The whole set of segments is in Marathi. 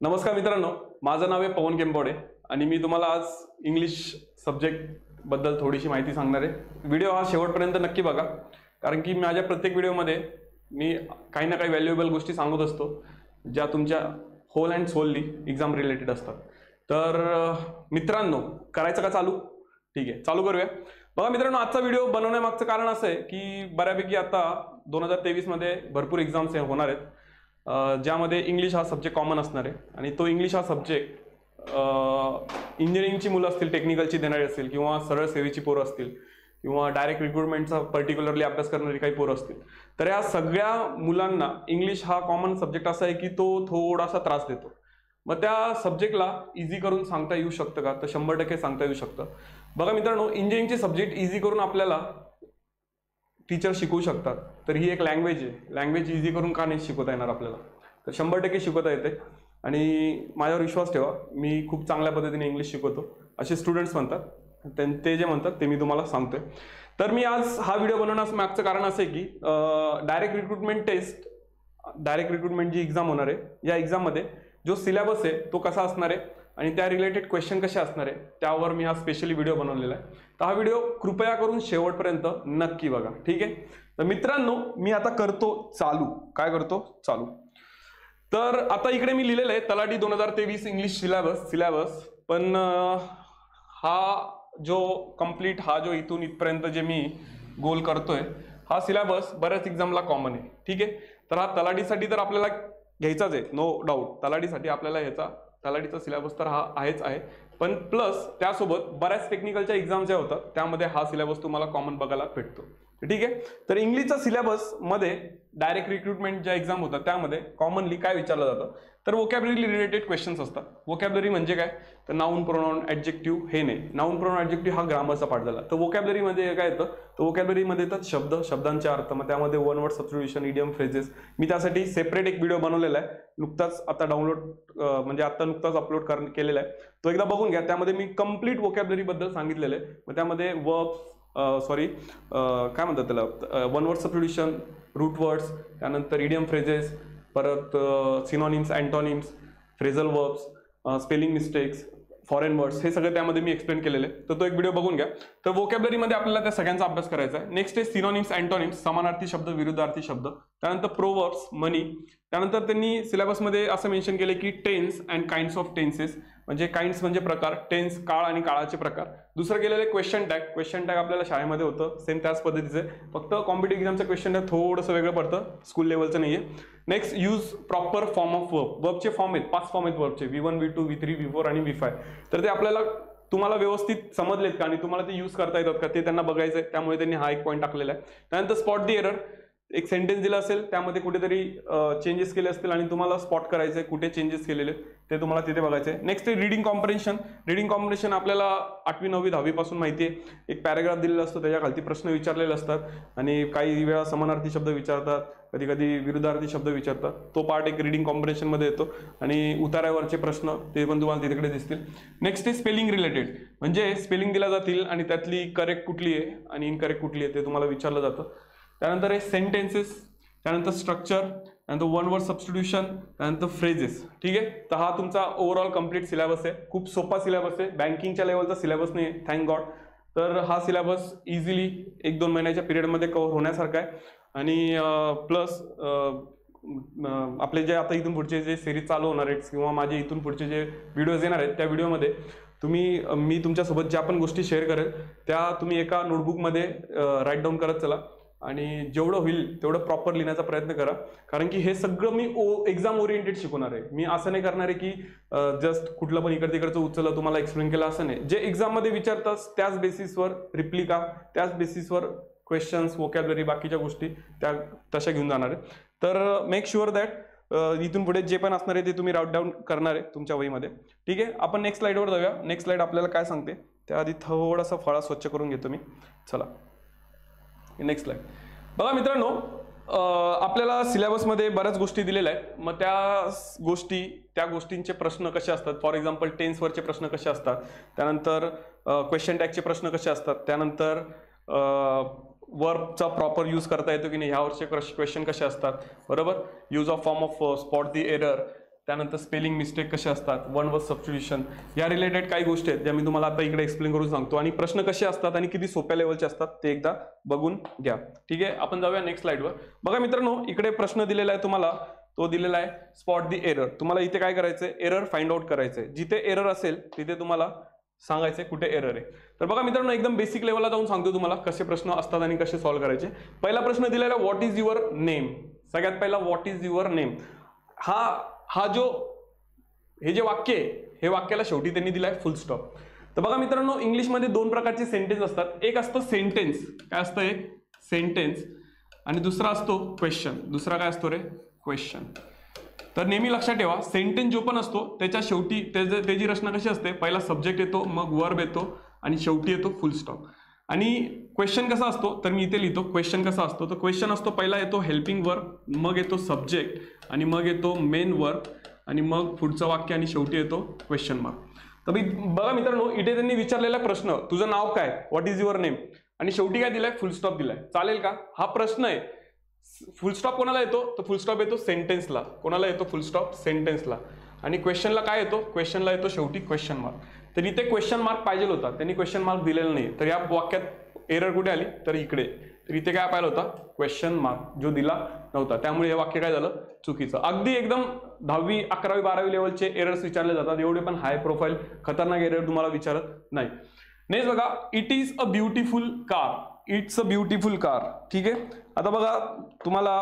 नमस्कार मित्रांनो, माझं नाव आहे पवन केंबोडे आणि मी तुम्हाला आज इंग्लिश सब्जेक्ट बद्दल थोडीशी माहिती सांगणार आहे। व्हिडिओ हा शेवटपर्यंत नक्की बघा, कारण की माझ्या प्रत्येक व्हिडिओमध्ये मी काही ना काही व्हॅल्युएबल गोष्टी सांगत असतो ज्या तुमच्या whole and solely exam related असतात। तर मित्रांनो, करायचं का चालू? ठीक आहे, चालू करूया। बघा मित्रांनो, आजचा व्हिडिओ बनवण्यामागचं कारण असं आहे की बऱ्यापैकी आता 2023 मध्ये भरपूर एक्झाम्स होणार आहेत, ज्यामध्ये इंग्लिश हा सब्जेक्ट कॉमन असणार आहे आणि तो इंग्लिश हा सब्जेक्ट इंजिनिअरिंगची मुलं असतील, टेक्निकलची देणारी असतील किंवा सरळ सेवेची पोरं असतील किंवा डायरेक्ट रिक्रुटमेंटचा पर्टिक्युलरली अभ्यास करणारी काही पोरं असतील, तर या सगळ्या मुलांना इंग्लिश हा कॉमन सब्जेक्ट असा आहे की तो थोडासा त्रास देतो। मग त्या सब्जेक्टला इझी करून सांगता येऊ शकतं का? तर 100% सांगता येऊ शकतं। बघा मित्रांनो, इंजिनिअरिंगचे सब्जेक्ट इझी करून आपल्याला टीचर शिकवू शकतात, तर ही एक लँग्वेज आहे। लँग्वेज इझी करून का नाही शिकवता येणार आपल्याला? तर 100% शिकवता येते आणि माझ्यावर विश्वास ठेवा, मी खूप चांगल्या पद्धतीने इंग्लिश शिकवतो असे स्टुडंट्स म्हणतात, ते जे म्हणतात ते मी तुम्हाला सांगतोय। तर मी आज हा व्हिडिओ बनवण्याचं मागचं कारण असं आहे की डायरेक्ट रिक्रुटमेंट जी एक्झाम होणार आहे, या एक्झाममध्ये जो सिलेबस आहे तो कसा असणार आहे आणि त्या रिलेटेड क्वेश्चन कसे असणार आहे त्यावर मी हा स्पेशली व्हिडिओ बनवलेला आहे। तर हा व्हिडिओ कृपया करून शेवटपर्यंत नक्की बघा, ठीक आहे? तर मित्रांनो, मी आता करतो चालू। काय करतो? चालू। तर आता इकडे मी लिहिलेलं आहे तलाठी 2023 इंग्लिश सिलेबस, पण हा जो कंप्लीट, हा जो इथून इथपर्यंत जे मी गोल करतोय, हा सिलेबस बऱ्याच एक्झामला कॉमन आहे, ठीक आहे? तर हा तलाठीसाठी तर आपल्याला घ्यायचाच आहे, नो डाऊट। तलाठीसाठी आपल्याला ह्याचा तलाठीचा सिलेबस तर हा आहेच आहे, पण प्लस त्यासोबत बऱ्याच टेक्निकलच्या एक्झाम ज्या होतात त्यामध्ये हा सिलेबस तुम्हाला कॉमन बघायला भेटतो, ठीक आहे? तर इंग्लिशचा सिलेबस मध्ये डायरेक्ट रिक्रुटमेंट ज्या एक्झाम होतात त्यामध्ये कॉमनली काय विचारलं जातं, तर वोकॅब्युलरी रिलेटेड क्वेश्चन्स असतात। वोकॅब्युलरी म्हणजे काय? तर नाऊन, प्रोनाऊन, ॲडजेक्टिव्ह हे नाही। नाऊन, प्रोनाऊन, ॲडजेक्टिव्ह हा ग्रामरचा पार्ट झाला। तर वोकॅब्युलरी मध्ये काय येतं? तर वोकॅब्युलरी मध्ये येतात शब्द, शब्दांचे अर्थ, मग त्यामध्ये one word substitution, idiom, phrases. मी त्यासाठी सेपरेट एक व्हिडिओ बनवलेला आहे, नुकताच आता नुकताच अपलोड केलेला आहे, तो एकदा बघून घ्या। त्यामध्ये मी कंप्लीट वोकॅब्युलरी बद्दल सांगितलेलं आहे। मग त्यामध्ये काय म्हणतात त्याला, one word substitution, root words, त्यानंतर इडियम फ्रेजेस, परत synonyms, antonyms, phrasal verbs, spelling mistakes, foreign words, हे सगळं त्यामध्ये मी एक्सप्लेन केलेले आहे, तर तो एक व्हिडिओ बघून घ्या। तर वोकॅब्युलरीमध्ये आपल्याला त्या सगळ्यांचा अभ्यास करायचा आहे। नेक्स्ट आहे सिनॉनिम्स, अँटॉनिम्स, समानार्थी शब्द, विरुद्धार्थी शब्द, त्यानंतर प्रोवर्ब्स, मनी। त्यानंतर त्यांनी सिलेबसमध्ये असं मेन्शन केले की tense and kinds of tenses, म्हणजे काइंड्स म्हणजे प्रकार, टेन्स काळ आणि काळाचे प्रकार। दुसरं केलेलं आहे क्वेश्चन टॅग आपल्याला शाळेमध्ये होतं, सेम त्याच पद्धतीचे, फक्त कॉम्पिटिटिव्ह एक्झामचं क्वेश्चन टॅग थोडंसं वेगळं पडतं, स्कूल लेवलचं नाहीये। Next, use proper form of वर्बचे फॉर्म आहेत, 5 फॉर्म आहेत वर्बचे, V1, V2, V3, V4 आणि V5। तर ते आपल्याला तुम्हाला व्यवस्थित समजलेत का आणि तुम्हाला ते यूज करता येतात का ते त्यांना बघायचं आहे, त्यामुळे त्यांनी हा एक पॉईंट टाकलेला आहे। त्यानंतर स्पॉट दी एरर, एक सेंटेन्स दिला असेल त्यामध्ये कुठेतरी चेंजेस केले असतील आणि तुम्हाला स्पॉट करायचे कुठे चेंजेस केलेले ते तुम्हाला तिथे बघायचे आहे। नेक्स्ट आहे रीडिंग कॉम्प्रिहेन्शन आपल्याला 8वी 9वी 10वी पासून माहिती आहे। एक पॅराग्राफ दिलेला असतो, त्याच्या खालती प्रश्न विचारलेले असतात आणि काही वेळा समानार्थी शब्द विचारतात, कधी कधी विरुद्धार्थी शब्द विचारतात, तो पार्ट एक रीडिंग कॉम्प्रिहेन्शन मध्ये येतो आणि उतार्यावरचे प्रश्न ते पण तुम्हाला तिकडे दिसतील। नेक्स्ट आहे स्पेलिंग रिलेटेड, म्हणजे स्पेलिंग दिला जातील आणि त्यातली करेक्ट कुठली आहे आणि इनकरेक्ट कुठली आहे ते तुम्हाला विचारलं जातं। त्यानंतर आहे सेंटेन्सेस, त्यानंतर स्ट्रक्चर, त्यानंतर वन वर्ड सबस्टिट्यूशन, त्यानंतर फ्रेजेस, ठीक आहे? तर हा तुमचा ओव्हरऑल कंप्लीट सिलेबस आहे। खूप सोपा सिलेबस आहे, बँकिंगच्या लेवलचा सिलेबस नाही आहे, थँक गॉड। तर हा सिलेबस इझिली 1-2 महिन्याच्या पिरियडमध्ये कव्हर होण्यासारखा आहे आणि प्लस आपले जे आता इथून पुढचे जे सिरीज चालू होणार आहेत किंवा माझे इथून पुढचे जे व्हिडिओज येणार आहेत त्या व्हिडिओमध्ये मी तुमच्यासोबत ज्या पण गोष्टी शेअर करेल त्या तुम्ही एका नोटबुकमध्ये राईट डाऊन करत चला आणि जेवढं होईल तेवढं प्रॉपर लिहिण्याचा प्रयत्न करा, कारण की हे सगळं मी एक्झाम ओरिएंटेड शिकवणार आहे। मी असं नाही करणार आहे की जस्ट कुठलं पण इकडे तिकडचं उचललं तुम्हाला एक्सप्लेन केलं, असं नाही। जे एक्झाममध्ये विचारतात त्याच बेसिसवर रिप्लिका, त्याच बेसिसवर क्वेश्चन्स, वोकॅब्युलरी, बाकीच्या गोष्टी त्या तशा घेऊन जाणार आहे। तर मेक शुअर दॅट इथून पुढे जे पण असणार आहे ते तुम्ही राईट डाऊन करणार आहे तुमच्या वहीमध्ये, ठीक आहे? आपण नेक्स्ट स्लाइडवर जाऊया। नेक्स्ट स्लाइड आपल्याला काय सांगते त्याआधी थोडासा फळा स्वच्छ करून घेतो मी, चला नेक्स्ट स्लाइड। बघा मित्रांनो, आपल्याला सिलेबसमध्ये बऱ्याच गोष्टी दिलेल्या आहेत, मग त्या गोष्टींचे प्रश्न कसे असतात, फॉर एक्झाम्पल टेन्सवरचे प्रश्न कसे असतात, त्यानंतर क्वेश्चन टॅगचे प्रश्न कसे असतात, त्यानंतर वर्बचा प्रॉपर यूज करता येतो की नाही ह्यावरचे क्वेश्चन कसे असतात, बरोबर? Use of form of spot the error, त्यानंतर स्पेलिंग मिस्टेक कसे असतात, वन वर्ड सबस्टिट्यूशन, या रिलेटेड काही गोष्टी आहेत ज्या मी तुम्हाला आता इकडे एक्सप्लेन करून सांगतो. आणि प्रश्न कसे असतात आणि किती सोप्या लेवलचे असतात ते एकदा बघून घ्या. ठीक आहे, आपण जाऊया नेक्स्ट स्लाइडवर. बघा मित्रांनो, इकडे प्रश्न दिलेला आहे तुम्हाला, तो दिलेला आहे स्पॉट दी एरर. तुम्हाला इथे काय करायचंय, एरर फाइंड आउट करायचंय. जिथे एरर असेल तिथे तुम्हाला सांगायचंय कुठे एरर आहे. तर बघा मित्रांनो, एकदम बेसिक लेवलला जाऊन सांगतो तुम्हाला कसे प्रश्न असतात आणि कसे सॉल्व्ह करायचे. पहिला प्रश्न दिलेला आहे व्हॉट इज युअर नेम. सगळ्यात पहिला व्हॉट इज युअर नेम. हा जो हे जे वाक्य आहे, हे वाक्याला शेवटी त्यांनी दिलाय फुल स्टॉप. तर बघा मित्रांनो, इंग्लिशमध्ये दोन प्रकारचे सेंटेन्स असतात. एक असतं सेंटेन्स, काय असतं एक सेंटेन्स, आणि दुसरा असतो क्वेश्चन. दुसरा काय असतो रे, क्वेश्चन. तर नेहमी लक्षात ठेवा, सेंटेन्स जो पण असतो त्याच्या शेवटी त्याची रचना कशी असते, पहिला सब्जेक्ट येतो, मग वर्ब येतो आणि शेवटी येतो फुल स्टॉप. आणि क्वेश्चन कसा असतो, तर मी इथे लिहितो क्वेश्चन कसा असतो. तर क्वेश्चन असतो, पहिला येतो हेल्पिंग वर्ब, मग येतो सब्जेक्ट, आणि मग येतो मेन वर्ब, आणि मग पुढचं वाक्य, आणि शेवटी येतो क्वेश्चन मार्क. तर बघा मित्रांनो, इथे त्यांनी विचारलेला प्रश्न, तुझं नाव काय, व्हॉट इज युअर नेम, आणि शेवटी काय दिलाय, फुल स्टॉप दिलाय. चालेल का? हा प्रश्न आहे. फुल स्टॉप कोणाला येतो, तर फुल स्टॉप येतो सेंटेन्सला. कोणाला येतो फुल स्टॉप, सेंटेन्सला. आणि क्वेश्चनला काय येतो, क्वेश्चनला येतो शेवटी क्वेश्चन मार्क. तर इथे क्वेश्चन मार्क पाहिजे होता, त्यांनी क्वेश्चन मार्क दिलेला नाही. तर या वाक्यात एरर कुठे आली, तर इकडे. तर इथे काय पाहिलं होता, क्वेश्चन मार्क जो दिला नव्हता, त्यामुळे हे वाक्य काय झालं, चुकीचं. अगदी एकदम 10वी 11वी 12वी लेवलचे एरर्स विचारले जातात, एवढे पण हाय प्रोफाईल खतरनाक एरर तुम्हाला विचारत नाही. नेक्स्ट बघा, it is a beautiful car. It's a beautiful car. ठीक आहे, आता बघा, तुम्हाला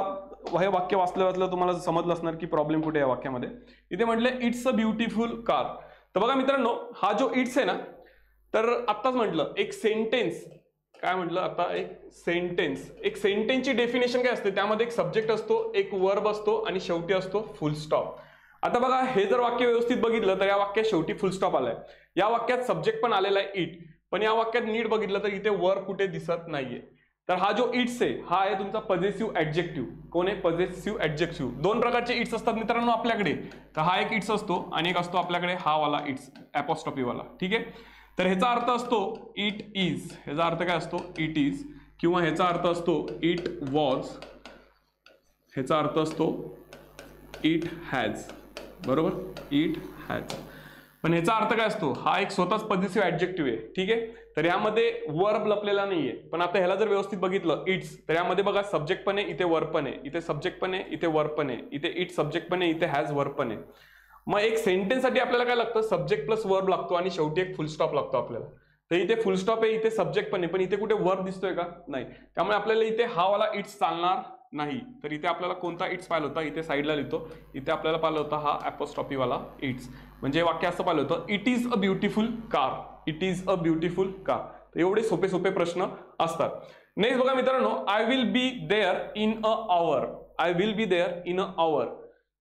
हे वाक्य वाचलं तुम्हाला समजलं असणार की प्रॉब्लेम कुठे आहे वाक्यामध्ये. इथे म्हटले इट्स अ ब्युटिफुल कार. तर बघा मित्रांनो, हा जो इट्स आहे ना, तर आत्ताच म्हटलं एक सेंटेन्स, काय म्हटलं आता, एक सेंटेन्सची डेफिनेशन काय असते, त्यामध्ये एक सब्जेक्ट असतो, एक वर्ब असतो, आणि शेवटी असतो फुल स्टॉप. आता बघा, हे जर वाक्य व्यवस्थित बघितलं तर या वाक्यात शेवटी फुल स्टॉप आलाय. या वाक्यात सब्जेक्ट पण आलेला आहे इट, पण या वाक्यात नीट बघितलं तर इथे वर्ब कुठे दिसत नाहीये. तर हा जो इट्स आहे, हा आहे तुमचा पॉझेसिव्ह ऍडजेक्टिव्ह. कोण आहे, पॉझेसिव्ह ऍडजेक्टिव्ह. दोन प्रकारचे इट्स असतात मित्रांनो आपल्याकडे. तर हा एक इट्स असतो, आणि एक असतो आपल्याकडे हा वाला इट्स, अपॉस्ट्रॉफी वाला. ठीक आहे, तर ह्याचा अर्थ असतो इट इज. ह्याचा अर्थ काय असतो, इट इज. किंवा ह्याचा अर्थ असतो इट वॉज. ह्याचा अर्थ असतो इट हॅज. बरोबर, इट हॅज. पण ह्याचा अर्थ काय असतो, हा एक स्वतःच पॉझेसिव्ह ऍडजेक्टिव्ह आहे. ठीक आहे, तर यामध्ये वर्ब लपलेला नाहीये. पण आता ह्याला जर व्यवस्थित बघितलं इट्स, तर यामध्ये बघा सब्जेक्ट पण आहे, इथे वर्ब पण आहे, इथे सब्जेक्ट पण आहे, इथे वर्ब पण आहे, इथे इट सब्जेक्ट पण आहे, इथे हॅज वर्ब पण आहे. मग एक सेंटेन्स साठी आपल्याला काय लागतं, सब्जेक्ट प्लस वर्ब लागतो, आणि शेवटी एक फुल स्टॉप लागतो आपल्याला. तर इथे फुल स्टॉप आहे, इथे सब्जेक्ट पण आहे, पण इथे कुठे वर्ब दिसतोय का, नाही. त्यामुळे आपल्याला इथे हा वाला इट्स चालणार नाही. तर इथे आपल्याला कोणता इट्स पाहिलं होता, इथे साईडला लिहितो, इथे आपल्याला पाहिलं होता हा अपॉस्ट्रॉफी वाला इट्स. म्हणजे वाक्य असं पाहिलं होतं, it is a beautiful car. It is a beautiful car. तर एवढे सोपे सोपे प्रश्न असतात. नेक्स्ट बघा मित्रांनो, I will be there in a hour. I will be there in a hour.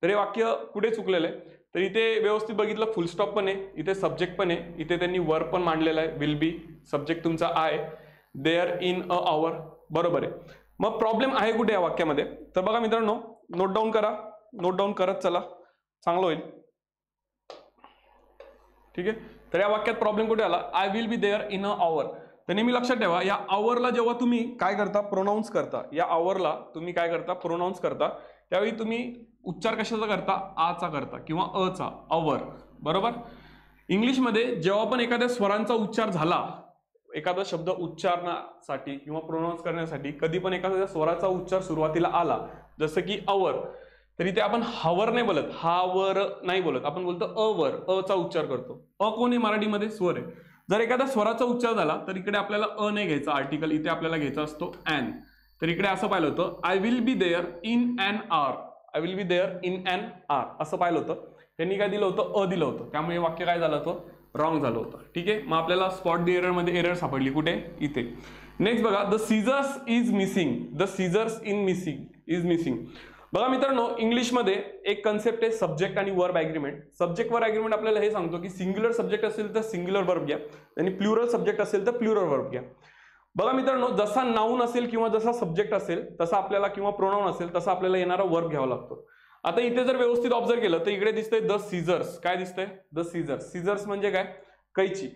तर हे वाक्य कुठे चुकलेलं आहे, तर इथे व्यवस्थित बघितलं फुल स्टॉप पण आहे, इथे सब्जेक्ट पण आहे, इथे त्यांनी वर्ब पण मांडलेला आहे, विल बी, सब्जेक्ट तुमचा आय, देअर इन अ आवर. बरोबर आहे. मग प्रॉब्लेम आहे कुठे या वाक्यामध्ये, तर बघा मित्रांनो, नोट डाऊन करा, नोट डाऊन करत चला, चांगलं होईल. ठीक आहे, तर या वाक्यात प्रॉब्लेम कुठे आला, I will be there in a hour. तर नेहमी लक्षात ठेवा, या आवरला जेव्हा तुम्ही काय करता, प्रोनाऊन्स करता, या आवरला तुम्ही काय करता, प्रोनाऊन्स करता, त्यावेळी तुम्ही उच्चार कशाचा करता, आचा करता किंवा अचा, अवर. बरोबर. इंग्लिशमध्ये जेव्हा पण एखाद्या स्वरांचा उच्चार झाला, एखादा शब्द उच्चारण्यासाठी किंवा प्रोनाऊन्स करण्यासाठी कधी पण एखाद्या स्वराचा उच्चार सुरुवातीला आला, जसं की अवर, तरी ते आपण हावर नाही बोलत, हावर नाही बोलत, आपण बोलतो अवर, अचा उच्चार करतो. अ कोण आहे मराठीमध्ये, स्वर आहे. जर एखाद्या स्वराचा उच्चार झाला तर इकडे आपल्याला अ नाही घ्यायचा आर्टिकल, इथे आपल्याला घ्यायचा असतो ॲन. तर इकडे असं पाहिलं होतं, I will be there in an hour. I will be there in an hour असं पाहिलं होतं. त्यांनी काय दिलं होतं, अ दिलं होतं, त्यामुळे वाक्य काय झालं होतं, रॉंग झालं होतं. ठीक आहे, मग आपल्याला स्पॉट द एरर मध्ये एरर सापडली कुठे, इथे. नेक्स्ट बघा, the scissors is missing. The scissors in missing is missing. बघा मित्रांनो, इंग्लिशमध्ये एक कन्सेप्ट आहे सब्जेक्ट आणि verb agreement. Subject verb agreement आपल्याला हे सांगतो की सिंग्युलर सब्जेक्ट असेल तर सिंग्युलर वर्ब घ्या, आणि प्लुरल सब्जेक्ट असेल तर प्लुरल वर्ब घ्या. बघा मित्रांनो, जसा नाऊन असेल किंवा जसा सब्जेक्ट असेल तसा आपल्याला, किंवा प्रोनाऊन असेल तसा आपल्याला येणारा वर्ब घ्यावा लागतो. आता इथे जर व्यवस्थित ऑब्झर्व केलं तर इकडे दिसतंय द सीझर्स. काय दिसतंय, द सीझर्स. सीझर्स म्हणजे काय, कैची.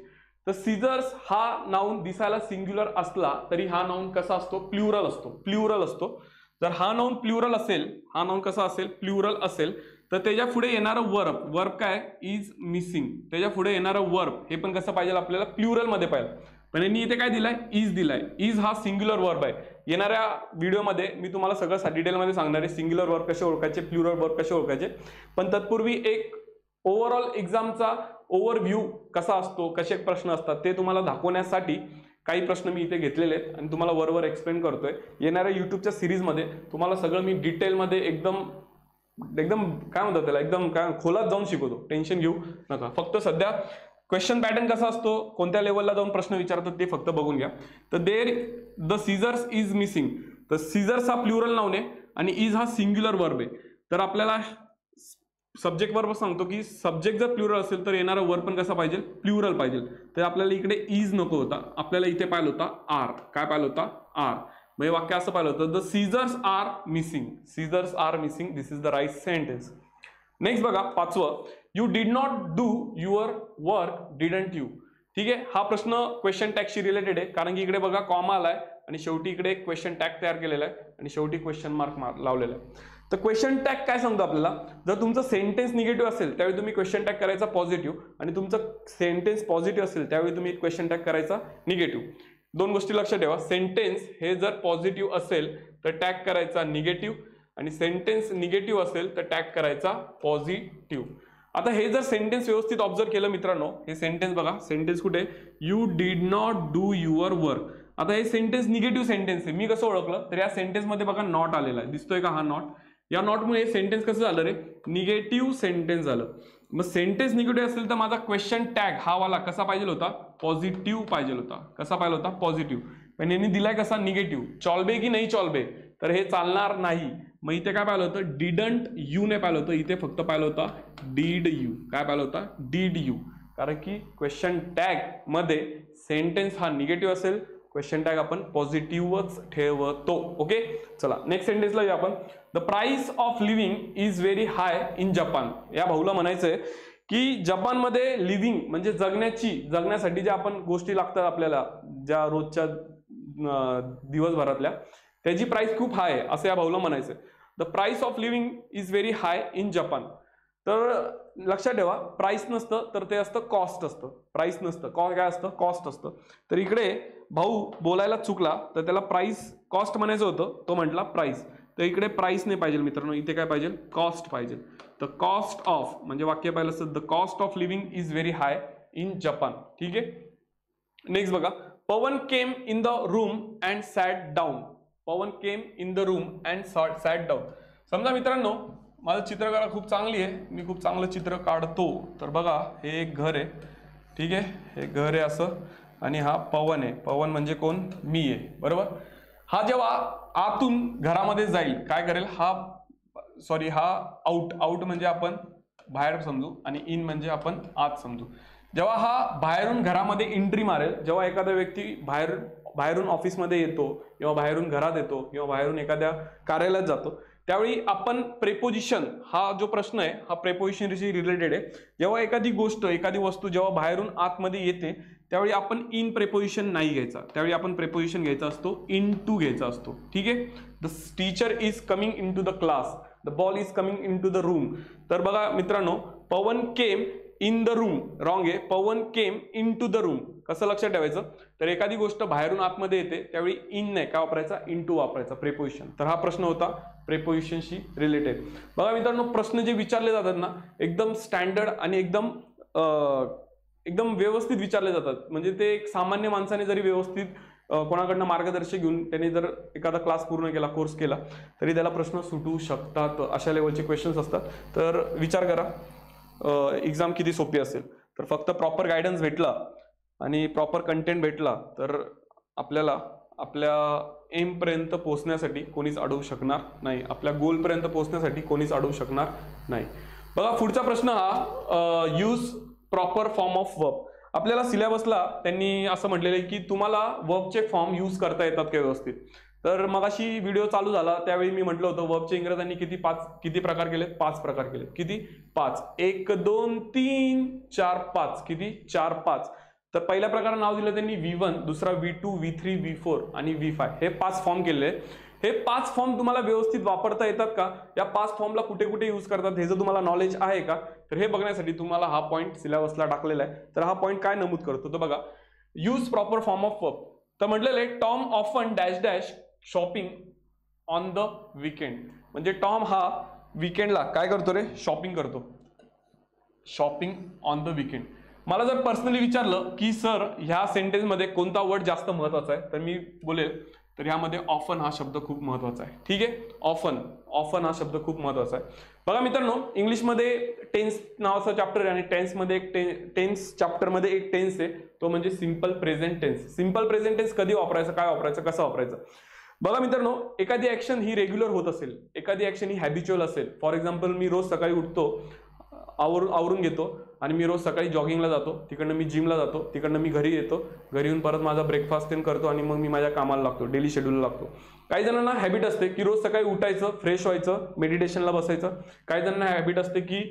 तर सीझर्स हा नाऊन दिसायला सिंग्युलर असला तरी हा नाऊन कसा असतो, प्लुरल असतो. प्लुरल असतो. जर हा नाऊन प्लुरल असेल, हा नाऊन कसा असेल, प्लुरल असेल, तर त्याच्या पुढे येणारं वर्ब काय इज मिसिंग, त्याच्या पुढे येणारं वर्ब हे पण कसं पाहिजे आपल्याला प्लुरल मध्ये पाहिजे. पण यांनी इथे काय दिलाय इज दिलाय. इज हा सिंग्युलर वर्ब आहे. येणाऱ्या व्हिडिओमध्ये मी तुम्हाला सगळं डिटेलमध्ये सांगणार आहे सिंग्युलर वर्ब कसे ओळखायचे, प्लुरल वर्ब कसे ओळखायचे. पण तत्पूर्वी एक ओव्हरऑल एक्झामचा ओव्हरव्ह्यू कसा असतो, कसे प्रश्न असतात ते तुम्हाला दाखवण्यासाठी काही प्रश्न मी इथे घेतलेले आहेत आणि तुम्हाला वरवर एक्सप्लेन करतोय. येणाऱ्या युट्यूबच्या सिरीजमध्ये तुम्हाला सगळं मी डिटेलमध्ये एकदम काय म्हणतात त्याला एकदम काय खोलात जाऊन शिकवतो. टेन्शन घेऊ नका. फक्त सध्या क्वेश्चन पॅटर्न कसा असतो, कोणत्या लेवलला जाऊन प्रश्न विचारतात ते फक्त बघून घ्या. तर there the scissors is missing, तर सीझर्स हा प्लुरल नाउन आहे आणि इज हा सिंग्युलर वर्ब आहे. तर आपल्याला सब्जेक्ट वर्ब सांगतो की सब्जेक्ट जर प्लुरल असेल तर येणारा वर्ब पण कसा पाहिजे प्लुरल पाहिजे. तर आपल्याला इकडे इज नको होता, आपल्याला इथे पाहिलं होता आर. काय पाहिलं होता आर. म्हणजे वाक्य असं पाहिलं होतं the scissors are missing. Scissors are missing, this is the right sentence. Next बघा 5वं, you did not do your work didn't you. ठीक आहे, हा प्रश्न क्वेश्चन टॅगशी रिलेटेड आहे कारण की इकडे बघा कॉमा आलाय आणि शेवटी इकडे एक क्वेश्चन टॅग तयार केलेला आहे आणि शेवटी क्वेश्चन मार्क लावलेला आहे. तर क्वेश्चन टॅग काय सांगतो आपल्याला, जर तुमचं सेंटेन्स निगेटिव्ह असेल त्यावेळी तुम्ही क्वेश्चन टॅग करायचा पॉझिटिव्ह आणि तुमचं सेंटेन्स पॉझिटिव्ह असेल त्यावेळी तुम्ही क्वेश्चन टॅग करायचा निगेटिव्ह. दोन गोष्टी लक्षात ठेवा, सेंटेन्स हे जर पॉझिटिव्ह असेल तर टॅग करायचा निगेटिव्ह आणि सेंटेन्स निगेटिव्ह असेल तर टॅग करायचा पॉझिटिव्ह. आता हे जर सेंटेन्स व्यवस्थित ऑब्झर्व केलं मित्रांनो, हे सेंटेन्स बघा, सेंटेन्स कुठे you did not do your work. आता हे सेंटेन्स निगेटिव्ह सेंटेन्स आहे. मी कसं ओळखलं तर या सेंटेन्स मध्ये बघा नॉट आलेला आहे, दिसतोय का हा नॉट. या नॉटमुळे सेंटेन्स कसं झालं रे निगेटिव्ह सेंटेन्स झालं. मग सेंटेन्स निगेटिव्ह असेल तर माझा क्वेश्चन टॅग हा वाला कसा पाहिजे होता पॉझिटिव्ह पाहिजे होता. कसा पाहिजे होता पॉझिटिव्ह. पण यांनी दिलाय कसा निगेटिव्ह. चॉलबे की नाही चॉलबे, तर हे चालणार नाही. मग इथे काय पाहिलं होतं डिडंट यू ने पाहिलं होतं, इथे फक्त पाहिलं होता डीड यू. काय पाहिलं होता डीड यू, कारण की क्वेश्चन टॅग मध्ये सेंटेन्स हा निगेटिव्ह असेल क्वेश्चन टॅग आपण पॉझिटिव्हच ठेवतो. ओके, चला नेक्स्ट सेंटेन्सला येऊ आपण. The price of living is very high in Japan. या भाऊला म्हणायचंय की जपानमध्ये लिव्हिंग म्हणजे जगण्यासाठी ज्या आपण गोष्टी लागतात आपल्याला ज्या रोजच्या दिवसभरातल्या त्याची प्राइस खूप हाय आहे असं या भाऊला म्हणायचंय. The price of living is very high in Japan. तर लक्षात ठेवा प्राइस नसतं तर ते असतं कॉस्ट असतं. प्राइस नसतं काय असतं कॉस्ट असतं. तर इकडे भाऊ बोलायला चुकला तर त्याला प्राइस कॉस्ट म्हणायचं होतं, तो म्हटला प्राइस. तर इकडे प्राइस नाही पाहिजे मित्रांनो, इथे काय पाहिजे कॉस्ट पाहिजे. तर कॉस्ट ऑफ म्हणजे वाक्य पाहिलं असतं the cost of living is very high in Japan. ठीक आहे, नेक्स्ट बघा Pawan came in the room and sat down. Pawan came in the room and sat down. समजा मित्रांनो माझं चित्रकला खूप चांगली आहे, मी खूप चांगलं चित्र काढतो. तर बघा हे एक घर आहे, ठीक आहे, हे घर आहे असं आणि हा पवन आहे. पवन म्हणजे कोण मी आहे, बरोबर. हा जेव्हा आतून घरामध्ये जाईल काय करेल हा आउट म्हणजे आपण बाहेर समजू आणि इन म्हणजे आपण आत समजू. जेव्हा हा बाहेरून घरामध्ये एंट्री मारेल, जेव्हा एखादा व्यक्ती बाहेरून ऑफिसमध्ये येतो किंवा बाहेरून घरात येतो किंवा बाहेरून एखाद्या कार्यालयात जातो त्यावेळी आपण प्रेपोजिशन हा जो प्रश्न आहे हा प्रेपोजिशनशी रिलेटेड आहे. जेव्हा एखादी गोष्ट एखादी वस्तू जेव्हा बाहेरून आतमध्ये येते त्यावेळी आपण इन प्रेपोजिशन नाही घ्यायचा, त्यावेळी आपण प्रेपोजिशन घ्यायचा असतो इन टू घ्यायचा असतो. ठीक आहे, the teacher is coming into the class, the ball is coming into the room. तर बघा मित्रांनो Pawan came in the room wrong आहे, Pawan came into the room. कसं लक्षात ठेवायचं तर एखादी गोष्ट बाहेरून आतमध्ये येते त्यावेळी इन नाही काय वापरायचा इन टू वापरायचा प्रेपोजिशन. तर हा प्रश्न होता प्रेपोजिशनशी रिलेटेड. बघा मित्रांनो प्रश्न जे विचारले जातात ना एकदम स्टँडर्ड आणि एकदम व्यवस्थित विचारले जातात. म्हणजे ते एक सामान्य माणसाने जरी व्यवस्थित कोणाकडनं मार्गदर्शक घेऊन त्याने जर एखादा क्लास पूर्ण केला कोर्स केला तरी त्याला प्रश्न सुटू शकतात. अशा लेवलचे क्वेश्चन्स असतात. तर विचार करा एक्झाम किती सोपी असेल. तर फक्त प्रॉपर गायडन्स भेटला आणि प्रॉपर कंटेंट भेटला तर आपल्याला आपल्या एम पर्यंत पोहोचण्यासाठी कोणीच अडवू शकणार नाही, आपल्या गोल पर्यंत पोहोचण्यासाठी कोणीच अडवू शकणार नाही. बघा पुढचा प्रश्न हा use proper form of verb. आपल्याला सिलेबसला त्यांनी असं म्हटलेलं आहे की तुम्हाला वर्बचे फॉर्म यूज करता येतात का व्यवस्थित. तर मगाशी व्हिडिओ चालू झाला त्यावेळी मी म्हटलं होतं वर्बचे इंग्रजांनी किती प्रकार केले 5 प्रकार केले. किती 5 1 2 3 4 5 किती 4 5. तर पहिल्या प्रकारात नाव दिलं त्यांनी V1, दुसरा V2 V3 V4 आणि V5 हे 5 फॉर्म केले. हे 5 फॉर्म तुम्हाला व्यवस्थित वापरता येतात का, या 5 फॉर्मला कुठे कुठे यूज करतात हे जर तुम्हाला नॉलेज आहे का, तर हे बघण्यासाठी तुम्हाला हा पॉईंट सिलेबसला टाकलेला आहे. तर हा पॉईंट काय नमूद करतो तर बघा, use proper form of verb. तर म्हटलेलं आहे Tom often dash dash shopping on the weekend. म्हणजे टॉम हा वीकेंडला काय करतो रे, शॉपिंग करतो. Shopping on the weekend. मला जर पर्सनली विचारलं की सर ह्या सेंटेन्समध्ये कोणता वर्ड जास्त महत्वाचा आहे, तर मी बोलेल तर ह्यामध्ये ऑफन हा शब्द खूप महत्वाचा आहे. ठीक आहे, ऑफन हा शब्द खूप महत्वाचा आहे. बघा मित्रांनो, इंग्लिशमध्ये टेन्स नावाचा चॅप्टर आहे आणि टेन्समध्ये टेन्स चॅप्टरमध्ये एक टेन्स आहे, तो म्हणजे simple present tense. Simple present tense कधी वापरायचं, काय वापरायचं, कसं वापरायचं. बघा मित्रांनो, एखादी ऍक्शन ही रेग्युलर होत असेल, एखादी ऍक्शन ही हॅबिच्युअल असेल. फॉर एक्झाम्पल, मी रोज सकाळी उठतो, आवरून घेतो आणि मी रोज सकाळी जॉगिंगला जातो, तिकडनं मी जिमला जातो, तिकडनं मी घरी येतो, घरी येऊन परत माझा ब्रेकफास्ट करतो आणि मग मी माझ्या कामाला लागतो, डेली शेड्यूलला लागतो. काही जणांना हॅबिट असते की रोज सकाळी उठायचं, फ्रेश व्हायचं, मेडिटेशनला बसायचं. काही जणांना हॅबिट असते की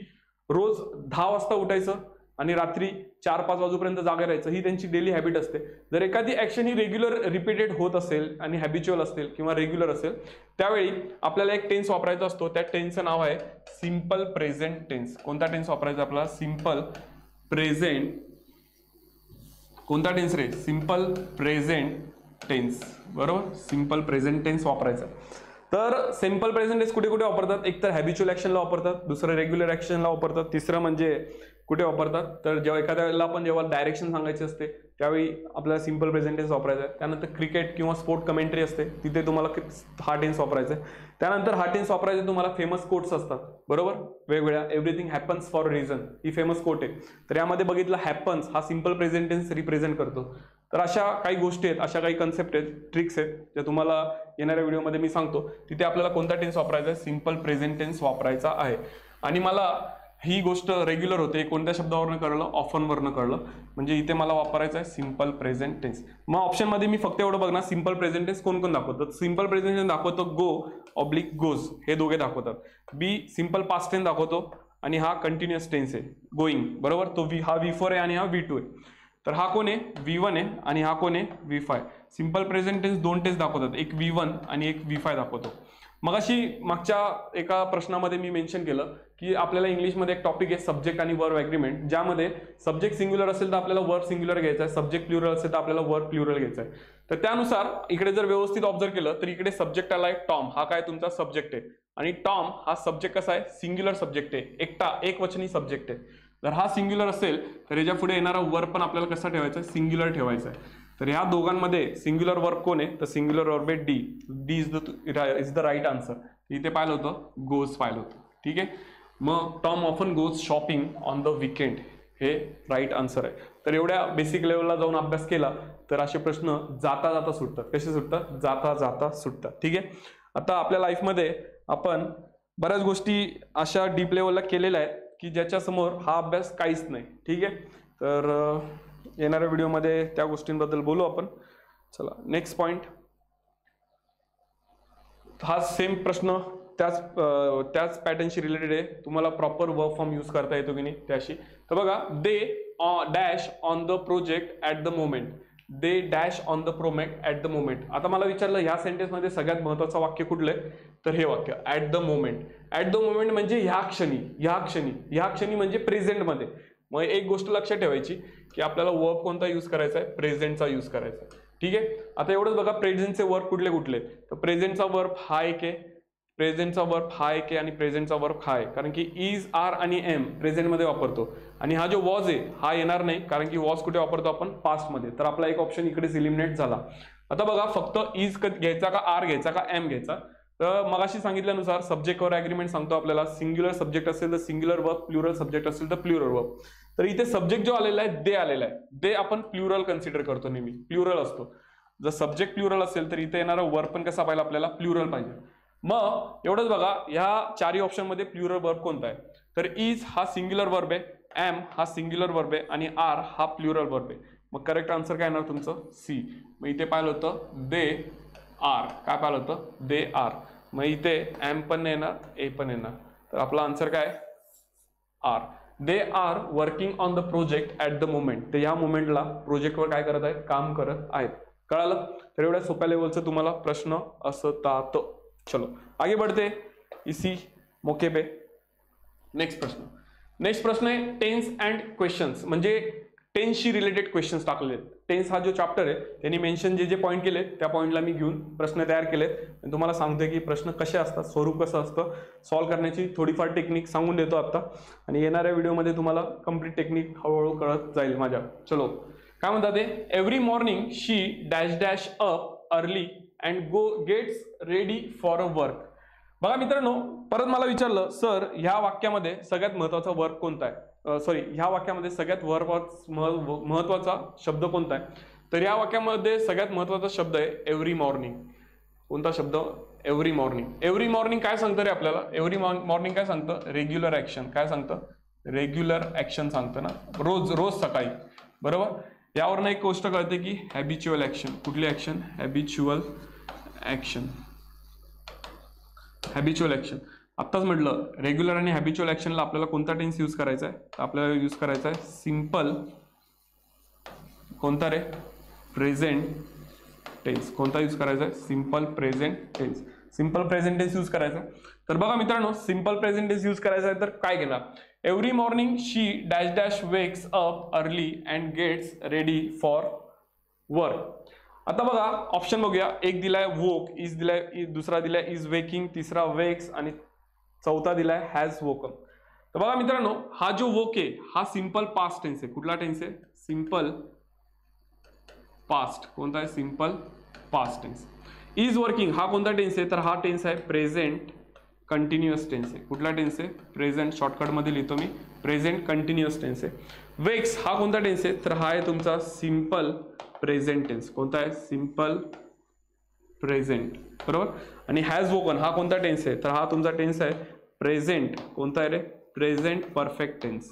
रोज 10 वाजता उठायचं आणि रात्री 4-5 वाजेपर्यंत जागा राहायचं, ही त्यांची डेली हॅबिट असते. जर एखादी ऍक्शन ही रेग्युलर रिपीटेड होत असेल आणि हॅबिच्युअल असेल किंवा रेग्युलर असेल, त्यावेळी आपल्याला एक टेन्स वापरायचा असतो. त्या टेन्सचं नाव आहे सिंपल प्रेझेंट टेन्स. कोणता टेन्स वापरायचा आपला, सिंपल प्रेझेंट. कोणता टेन्स रे, सिंपल प्रेझेंट टेन्स. बरोबर, सिंपल प्रेझेंट टेन्स वापरायचा. तर सिंपल प्रेझेंट टेन्स कुठे कुठे वापरतात, एक तर हॅबिच्युअल ऍक्शनला वापरतात, दुसरं रेग्युलर ऍक्शनला वापरतात, तिसरं म्हणजे कुठे वापरतात तर जेव्हा एखाद्याला आपण जेव्हा डायरेक्शन सांगायची असते त्यावेळी आपल्याला सिंपल प्रेझेंट टेन्स वापरायचा आहे. त्यानंतर क्रिकेट किंवा स्पोर्ट कमेंट्री असते, तिथे तुम्हाला हा टेन्स वापरायचा आहे. त्यानंतर हा टेन्स वापरायचा तुम्हाला फेमस कोट्स असतात, बरोबर, वेगवेगळ्या. Everything happens for reason he famous quote आहे. तर यामध्ये बघितलं हॅपन्स हा सिंपल प्रेझेंट टेन्स रिप्रेझेंट करतो. तर अशा काही गोष्टी आहेत, अशा काही कन्सेप्ट आहेत, ट्रिक्स आहेत, ज्या तुम्हाला येणाऱ्या व्हिडिओमध्ये मी सांगतो. तिथे आपल्याला कोणता टेन्स वापरायचा आहे, सिंपल प्रेझेंट टेन्स वापरायचा आहे. आणि मला ही गोष्ट रेग्युलर होते कोणत्या शब्दावरनं कळलं, ऑफनवरनं कळलं. म्हणजे इथे मला वापरायचं आहे सिंपल प्रेझेंट टेन्स. मग ऑप्शनमध्ये मी फक्त एवढं बघणार, सिंपल प्रेझेंट टेन्स कोण कोण दाखवतात. सिंपल प्रेझेंट टेन्स दाखवतो गो ऑब्लिक गोज, हे दोघे दाखवतात. बी सिंपल पास्ट टेन्स दाखवतो आणि हा कंटिन्युअस टेन्स आहे, गोईंग, बरोबर. तो हा V4 आहे आणि हा V2 आहे. तर हा कोण आहे, V1 आहे आणि हा कोण आहे, V5. Simple present tense 2 tense दाखवतात, एक V1 आणि एक V5 दाखवतो. मग अशी मागच्या एका प्रश्नामध्ये मी मेन्शन केलं की आपल्याला इंग्लिशमध्ये एक टॉपिक आहे सब्जेक्ट आणि वर्ब ॲग्रीमेंट, ज्यामध्ये सब्जेक्ट सिंग्युलर असेल तर आपल्याला वर्ब सिंग्युलर घ्यायचा आहे, सब्जेक्ट प्लुरल असेल तर आपल्याला वर्ब प्लुरल घ्यायचा आहे. तर त्यानुसार इकडे जर व्यवस्थित ऑब्झर्व केलं तर इकडे सब्जेक्ट आलाय टॉम, हा काय तुमचा सब्जेक्ट आहे. आणि टॉम हा सब्जेक्ट कसा आहे, सिंग्युलर सब्जेक्ट आहे, एकवचनी सब्जेक्ट आहे. जर हा सिंग्युलर असेल तर याच्या पुढे येणारा वर्ब पण आपल्याला कसा ठेवायचा आहे, सिंग्युलर ठेवायचा आहे. तर ह्या दोघांमध्ये सिंग्युलर वर्ब कोण आहे, तर सिंग्युलर वर्ब आहे D is the right answer. इथे पाहिलं होतं गोज पाहिलं होतं. ठीक आहे, मग Tom often goes shopping on the weekend हे राईट आन्सर आहे. तर एवढ्या बेसिक लेवलला जाऊन अभ्यास केला तर असे प्रश्न जाता जाता सुटतात. कसे सुटतात, जाता जाता सुटतात. ठीक आहे, आता आपल्या लाईफमध्ये आपण बऱ्याच गोष्टी अशा डीप लेवलला केलेल्या आहेत की ज्याच्यासमोर हा अभ्यास काहीच नाही. ठीक आहे, तर येणाऱ्या व्हिडिओमध्ये त्या गोष्टींबद्दल बोलू आपण. चला नेक्स्ट पॉइंट. हा सेम प्रश्न त्याच पॅटर्नशी रिलेटेड आहे. तुम्हाला प्रॉपर वर्ब फॉर्म यूज करता येतो की नाही त्याशी. तर बघा, they dash on the project at the moment. They dash on the project at the moment. आता मला विचारलं ह्या सेंटेन्समध्ये सगळ्यात महत्त्वाचं वाक्य कुठलं आहे, तर हे वाक्य at the moment. At the moment म्हणजे ह्या क्षणी म्हणजे प्रेझेंटमध्ये. मग एक गोष्ट लक्षात ठेवायची की आपल्याला वर्ब कोणता यूज करायचा आहे, प्रेझेंटचा यूज करायचा आहे. ठीक आहे, आता एवढंच बघा, प्रेझेंटचे वर्ब कुठले कुठले. तर प्रेझेंटचा वर्ब हा एक आहे, प्रेझेंटचा वर्ब हा एक आहे आणि प्रेझेंटचा वर्ब हा आहे. कारण की इज, आर आणि एम प्रेझेंटमध्ये वापरतो. आणि हा जो वॉज आहे हा येणार नाही, कारण की वॉज कुठे वापरतो आपण, पास्टमध्ये. तर आपला एक ऑप्शन इकडेच इलिमिनेट झाला. आता बघा, फक्त इज घ्यायचा का आर घ्यायचा का एम घ्यायचा. तर मगाशी सांगितल्यानुसार सब्जेक्टवर ॲग्रीमेंट सांगतो आपल्याला. सिंग्युलर सब्जेक्ट असेल तर सिंग्युलर वर्ब, प्लुरल सब्जेक्ट असेल तर प्लुरल वर्ब. तर इथे सब्जेक्ट जो आलेला आहे दे आलेला आहे, दे आपण प्लुरल कन्सिडर करतो नेहमी, प्लुरल असतो. जर सब्जेक्ट प्लुरल असेल तर इथे येणारा वर्ब पण कसा पाहिजे आपल्याला, प्लुरल पाहिजे. मग एवढंच बघा, ह्या चारही ऑप्शनमध्ये प्लुरल वर्ब कोणता आहे, तर इज हा सिंग्युलर वर्ब आहे, एम हा सिंग्युलर वर्ब आहे आणि आर हा प्लुरल वर्ब आहे. मग करेक्ट आन्सर काय येणार तुमचं, सी. मग इथे पाहिलं होतं दे आर, काय पाहिलं होतं, दे आर. मग इथे एम पण येणार, ए पण येणार. तर आपला आन्सर काय, are. They are working on the project at the moment. ते ह्या मोमेंटला प्रोजेक्टवर काय करत आहेत, काम करत आहेत. कळालं? तर एवढ्या सोप्या लेवलचं तुम्हाला प्रश्न असतात. चलो आगे बढ़ते इसी मौके पे. नेक्स्ट प्रश्न आहे टेन्स अँड क्वेश्चन्स, म्हणजे टेन्सशी रिलेटेड क्वेश्चन्स टाकलेले आहेत. टेन्स हा जो चॅप्टर आहे त्यांनी मेन्शन जे पॉईंट केले त्या पॉईंटला मी घेऊन प्रश्न तयार केलेत. आणि तुम्हाला सांगतोय की प्रश्न कसे असतात, स्वरूप कसं असतं, सॉल्व्ह करण्याची थोडीफार टेक्निक सांगून देतो आता. आणि येणाऱ्या व्हिडिओमध्ये तुम्हाला कम्प्लीट टेक्निक हळूहळू कळत जाईल माझ्या. चलो काय म्हणतात ते, every morning she dash dash up early and gets ready for a work. बघा मित्रांनो, परत मला विचारलं सर ह्या वाक्यामध्ये सगळ्यात महत्वाचा वर्क कोणता आहे, सॉरी ह्या वाक्यामध्ये सगळ्यात महत्वाचा शब्द कोणता आहे. तर या वाक्यामध्ये सगळ्यात महत्वाचा शब्द आहे एव्हरी मॉर्निंग. कोणता शब्द? Every morning. एव्हरी मॉर्निंग काय सांगतं रे आपल्याला? एव्हरी मॉर्निंग काय सांगतं? Regular action. काय सांगतं? रेग्युलर ऍक्शन सांगतं ना, रोज सकाळी, बरोबर. यावरनं एक गोष्ट कळते की हॅबिच्युअल ऍक्शन. कुठली action? Habitual action. Habitual action आत्ताच म्हटलं, रेग्युलर आणि हॅबिच्युअल ऍक्शनला आपल्याला कोणता टेन्स यूज करायचा आहे? तर आपल्याला यूज करायचा आहे सिंपल. कोणता रे? Present tense. कोणता यूज करायचा आहे? Simple present tense. Simple present tense use करायचा. तर बघा मित्रांनो, सिंपल प्रेझेंट टेन्स यूज करायचा आहे तर काय घेणार? Every morning she dash dash wakes up early and gets ready for work. आता बघा ऑप्शन बघूया. एक दिलाय वोक, इज दिलाय, दुसरा दिलाय इज वेकिंग, तिसरा वेक्स आणि चौथा दिलाय हॅज वोकन. तर बघा मित्रांनो, हा जो वोक आहे हा सिंपल पास्ट टेन्स आहे. कुठला टेन्स आहे? Simple past. कोणता आहे? Simple past tense. Is working हा कोणता टेन्स आहे? तर हा टेन्स आहे प्रेझेंट कंटिन्युअस टेन्स आहे. कुठला टेन्स आहे? प्रेझेंट. शॉर्टकट मध्ये लिहितो मी, प्रेझेंट कंटिन्युअस टेन्स आहे. वेक्स हा कोणता टेन्स आहे? तर हा आहे तुमचा सिंपल प्रेझेंट टेन्स. कोणता आहे? सिंपल प्रेझेंट, बरोबर. आणि हॅज वोकन हा कोणता टेन्स आहे? तर हा तुमचा टेन्स आहे प्रेझेंट. कोणता आहे रे? Present perfect tense.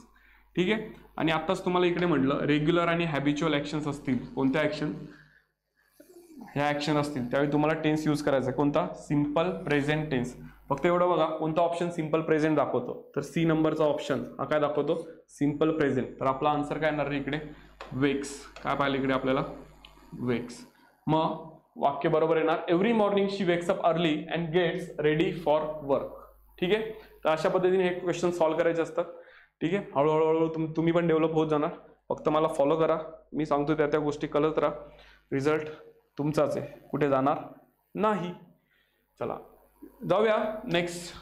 ठीक आहे. आणि आताच तुम्हाला इकडे म्हटलं रेग्युलर आणि हॅबिच्युअल ऍक्शन्स असतील, कोणत्या ऍक्शन? ह्या ऍक्शन असतील त्यावेळी तुम्हाला टेन्स यूज करायचा. कोणता? Simple present tense. फक्त एवढं बघा, कोणता ऑप्शन सिंपल प्रेझेंट दाखवतो? तर सी नंबरचा ऑप्शन हा काय दाखवतो? Simple present. तर आपला आन्सर काय येणार रे इकडे? वेक्स. काय पाहिलं इकडे आपल्याला? वेक्स. मग वाक्य बरोबर येणार, every morning she wakes up early and gets ready for work. ठीक आहे. तर अशा पद्धतीने हे क्वेश्चन सॉल्व्ह करायचे असतात. ठीक आहे. हळूहळू तुम्ही पण डेव्हलप होत जाणार. फक्त मला फॉलो करा, मी सांगतो त्या गोष्टी कळत राहा. रिझल्ट तुमचाच आहे, कुठे जाणार नाही. चला जाऊया next.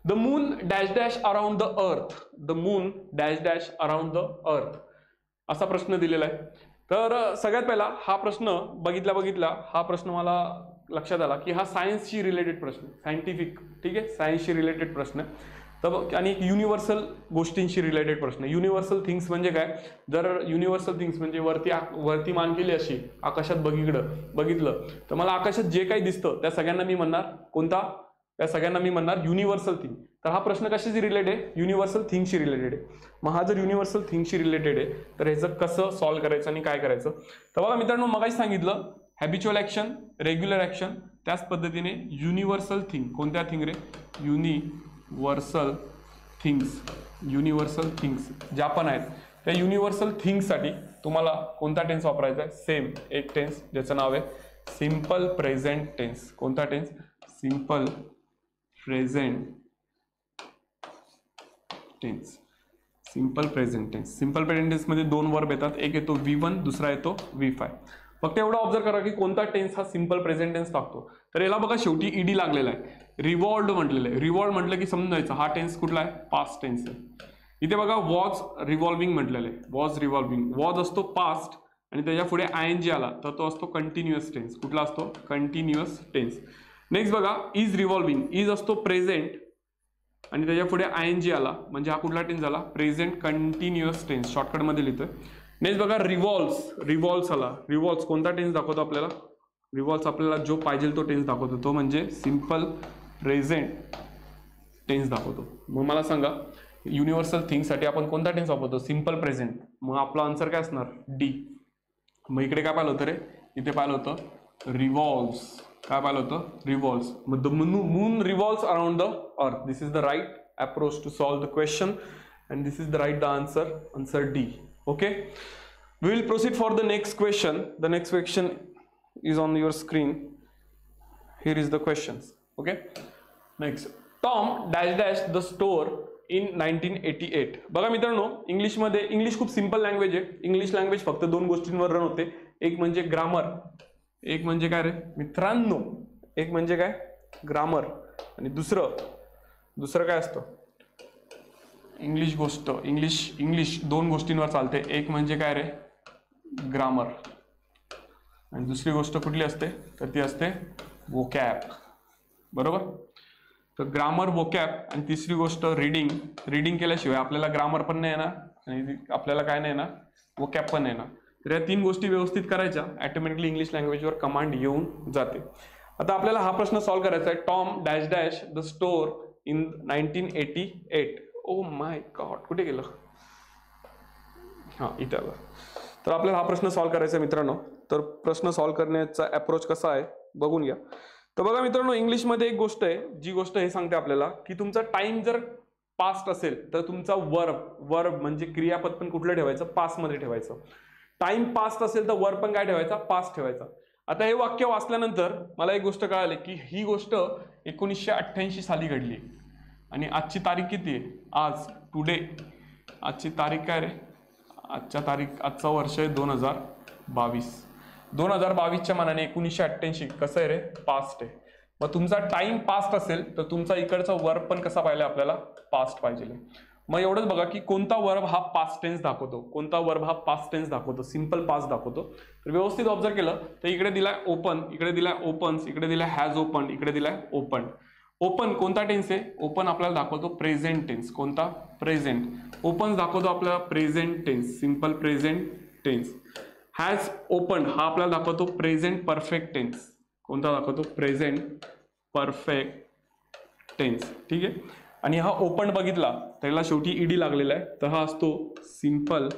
The moon dash dash around the अर्थ. The moon dash dash around the अर्थ असा प्रश्न दिलेला आहे. तर सगळ्यात पहिला हा प्रश्न बघितला हा प्रश्न मला लक्षात आला की हा सायन्सशी रिलेटेड प्रश्न, सायंटिफिक. ठीक आहे. सायन्सशी रिलेटेड प्रश्न. तर आणि एक युनिव्हर्सल गोष्टींशी रिलेटेड प्रश्न. युनिव्हर्सल थिंग्स म्हणजे काय? जर युनिव्हर्सल थिंग्स म्हणजे वरती मान केली अशी आकाशात बघितलं तर मला आकाशात जे काही दिसतं त्या सगळ्यांना मी म्हणणार कोणता? त्या सगळ्यांना मी म्हणणार युनिव्हर्सल थिंग. तर हा प्रश्न कशाशी रिलेटेड आहे? युनिव्हर्सल थिंगशी रिलेटेड आहे. मग हा जर युनिव्हर्सल थिंगशी रिलेटेड आहे तर ह्याचं कसं सॉल्व्ह करायचं आणि काय करायचं? तर बघा मित्रांनो, मगाशी सांगितलं हॅबिच्युअल ऍक्शन, रेग्युलर ऍक्शन, त्याच पद्धतीने युनिव्हर्सल थिंग. कोणत्या थिंग रे? Universal things. युनिव्हर्सल थिंग्स ज्या पण आहेत त्या युनिव्हर्सल थिंग्ससाठी तुम्हाला कोणता टेन्स वापरायचा आहे? सेम एक टेन्स ज्याचं नाव आहे सिंपल प्रेझेंट टेन्स. कोणता tense? Simple present tense. Simple present tense. Simple present tense मध्ये दोन वर्ब येतात, एक येतो V1, दुसरा येतो V5. फक्त एवढं ऑब्झर्व करा की कोणता टेन्स हा सिंपल प्रेझेंट टेन्स टाकतो. तर याला बघा शेवटी ईडी लागलेला आहे, रिवॉल्ड म्हटलेलं आहे. रिवॉल्ड म्हटलं की समजायचं हा टेन्स कुठला आहे? पास्ट टेन्स आहे. इथे बघा वॉज रिव्हॉल्विंग म्हटलेलं आहे. Was revolving. वॉज असतो पास्ट आणि त्याच्या पुढे ING आला तर तो असतो कंटिन्युअस टेन्स. कुठला असतो? Continuous tense. नेक्स्ट बघा इज रिव्हॉल्विंग. इज असतो प्रेझेंट आणि त्याच्या पुढे ING आला म्हणजे हा कुठला टेन्स झाला? Present continuous tense. शॉर्टकटमध्ये लिहितोय. नेक्स्ट बघा रिव्हॉल्व्स आला. रिव्हॉल्व्स कोणता टेन्स दाखवतो आपल्याला? रिव्हॉल्व्स आपल्याला जो पाहिजे तो टेन्स दाखवतो, तो म्हणजे सिंपल प्रेझेंट टेन्स दाखवतो. मग मला सांगा युनिव्हर्सल थिंगसाठी आपण कोणता टेन्स वापरतो? Simple present. मग आपला आन्सर काय असणार? डी. मग इकडे काय पाहिलं होतं रे? इथे पाहिलं होतं रिव्हॉल्व्स. काय पाहिलं होतं? रिव्हॉल्व्स. मग the moon revolves around the earth. This is the right approach to solve the question and this is the right answer. Answer D. Okay, we will proceed for the next question. The next question is on your screen. Here is the questions. Okay, next. Tom dash dash the store in 1988. बघा मित्रांनो, इंग्लिशमध्ये, इंग्लिश खूप सिंपल लँग्वेज आहे. इंग्लिश लँग्वेज फक्त दोन गोष्टींवर रन होते. एक म्हणजे ग्रामर, एक म्हणजे काय रे मित्रांनो, एक म्हणजे काय ग्रामर, आणि दुसरं काय असतं इंग्लिश गोष्ट. इंग्लिश दोन गोष्टींवर चालते. एक म्हणजे काय रे ग्रामर, आणि दुसरी गोष्ट कुठली असते तर ती असते वोकॅब. बरोबर. तर ग्रामर, वोकॅब, आणि तिसरी गोष्ट रीडिंग केल्याशिवाय आपल्याला ग्रामर पण नाही येणार आणि आपल्याला काय नाही येणार, वोकॅब पण नाही येणार. तर या तीन गोष्टी व्यवस्थित करायच्या, ऑटोमॅटिकली इंग्लिश लँग्वेजवर कमांड येऊन जाते. आता आपल्याला हा प्रश्न सॉल्व्ह करायचा आहे. Tom dash dash the store in 1988. Oh my God, कुठे गेलं? हा, इथे आलं. तर आपल्याला हा प्रश्न सॉल्व्ह करायचा आहे मित्रांनो. तर प्रश्न सॉल्व्ह करण्याचा अप्रोच कसा आहे बघून घ्या. तर बघा मित्रांनो, इंग्लिशमध्ये एक गोष्ट आहे, जी गोष्ट हे सांगते आपल्याला की तुमचा टाइम जर पास्ट असेल तर तुमचा वर्ब म्हणजे क्रियापद पण कुठलं ठेवायचं, पास्ट मध्ये ठेवायचं. टाइम पास्ट असेल तर वर्ब पण काय ठेवायचा, पास्ट ठेवायचा. आता हे वाक्य वाचल्यानंतर मला एक गोष्ट कळाली की ही गोष्ट 1988 साली घडली, आणि आजची तारीख किती आहे, आज टुडे. आजची तारीख काय रे, आजचा वर्ष आहे 2022. 2022च्या मानाने 1988 कसं आहे रे, पास्ट आहे. मग तुमचा टाइम पास्ट असेल तर तुमचा इकडचा वर्ब पण कसा पाहिजे आपल्याला, पास्ट पाहिजे. मग एवढंच बघा की कोणता वर्ब हा पास्ट टेन्स दाखवतो, कोणता वर्ब हा पास्ट टेन्स दाखवतो, सिंपल पास्ट दाखवतो. तर व्यवस्थित ऑब्झर्व केलं तर इकडे दिलाय ओपन, इकडे दिलाय ओपन्स, इकडे दिलाय हॅज ओपन, इकडे दिलाय ओपन. ओपन कोणता टेन्स आहे, ओपन आपल्याला दाखवतो प्रेझेंट टेन्स. कोणता, प्रेझेंट. ओपन दाखवतो आपल्याला present tense, simple present tense. Has open हा आपल्याला दाखवतो प्रेझेंट परफेक्ट टेन्स. कोणता दाखवतो, प्रेझेंट परफेक्ट टेन्स. ठीक आहे. आणि हा ओपन बघितला त्याला शेवटी ईडी लागलेला आहे, तर हा असतो सिंपल,